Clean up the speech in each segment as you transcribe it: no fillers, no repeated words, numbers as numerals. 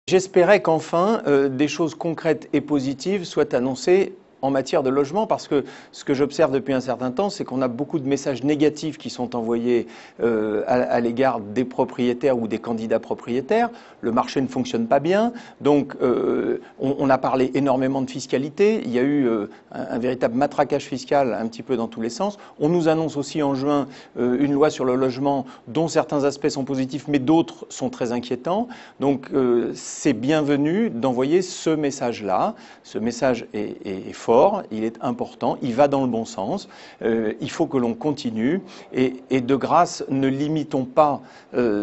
J'espérais qu'enfin des choses concrètes et positives soient annoncées en matière de logement, parce que ce que j'observe depuis un certain temps, c'est qu'on a beaucoup de messages négatifs qui sont envoyés à l'égard des propriétaires ou des candidats propriétaires. Le marché ne fonctionne pas bien, donc on a parlé énormément de fiscalité. Il y a eu un véritable matraquage fiscal un petit peu dans tous les sens. On nous annonce aussi en juin une loi sur le logement dont certains aspects sont positifs, mais d'autres sont très inquiétants. Donc c'est bienvenu d'envoyer ce message-là. Ce message est fort. Il est important, il va dans le bon sens, il faut que l'on continue et de grâce ne limitons pas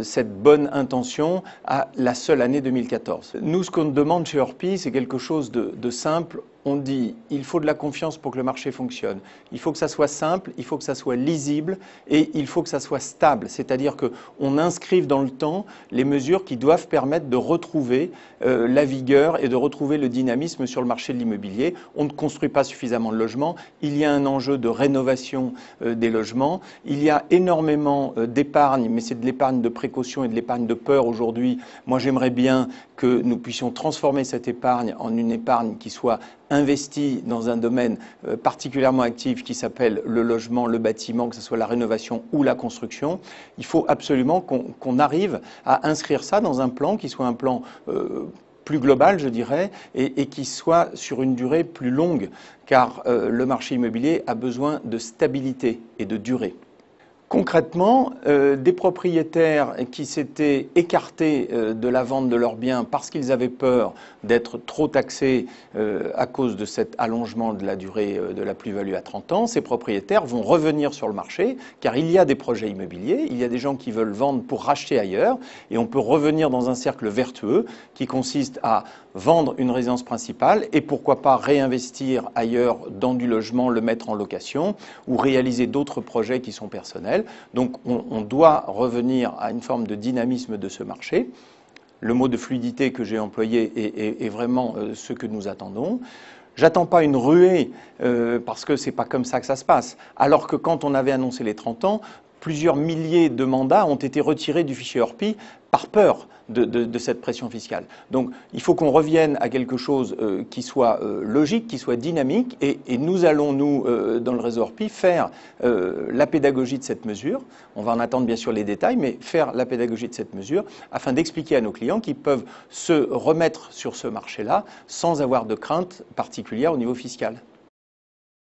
cette bonne intention à la seule année 2014. Nous, ce qu'on demande chez Orpi, c'est quelque chose de simple. On dit il faut de la confiance pour que le marché fonctionne. Il faut que ça soit simple, il faut que ça soit lisible et il faut que ça soit stable. C'est-à-dire qu'on inscrive dans le temps les mesures qui doivent permettre de retrouver la vigueur et de retrouver le dynamisme sur le marché de l'immobilier. On ne construit pas suffisamment de logements. Il y a un enjeu de rénovation des logements. Il y a énormément d'épargne, mais c'est de l'épargne de précaution et de l'épargne de peur aujourd'hui. Moi, j'aimerais bien que nous puissions transformer cette épargne en une épargne qui soit investi dans un domaine particulièrement actif qui s'appelle le logement, le bâtiment, que ce soit la rénovation ou la construction. Il faut absolument qu'on arrive à inscrire ça dans un plan qui soit un plan plus global, je dirais, et qui soit sur une durée plus longue, car le marché immobilier a besoin de stabilité et de durée. Concrètement, des propriétaires qui s'étaient écartés de la vente de leurs biens parce qu'ils avaient peur d'être trop taxés à cause de cet allongement de la durée de la plus-value à 30 ans, ces propriétaires vont revenir sur le marché car il y a des projets immobiliers, il y a des gens qui veulent vendre pour racheter ailleurs et on peut revenir dans un cercle vertueux qui consiste à vendre une résidence principale et pourquoi pas réinvestir ailleurs dans du logement, le mettre en location ou réaliser d'autres projets qui sont personnels. Donc on doit revenir à une forme de dynamisme de ce marché. Le mot de fluidité que j'ai employé est vraiment ce que nous attendons. J'attends pas une ruée parce que c'est pas comme ça que ça se passe. Alors que quand on avait annoncé les 30 ans, plusieurs milliers de mandats ont été retirés du fichier Orpi par peur de cette pression fiscale. Donc il faut qu'on revienne à quelque chose qui soit logique, qui soit dynamique, et nous allons, nous, dans le réseau Orpi, faire la pédagogie de cette mesure. On va en attendre bien sûr les détails, mais faire la pédagogie de cette mesure afin d'expliquer à nos clients qu'ils peuvent se remettre sur ce marché-là sans avoir de crainte particulière au niveau fiscal.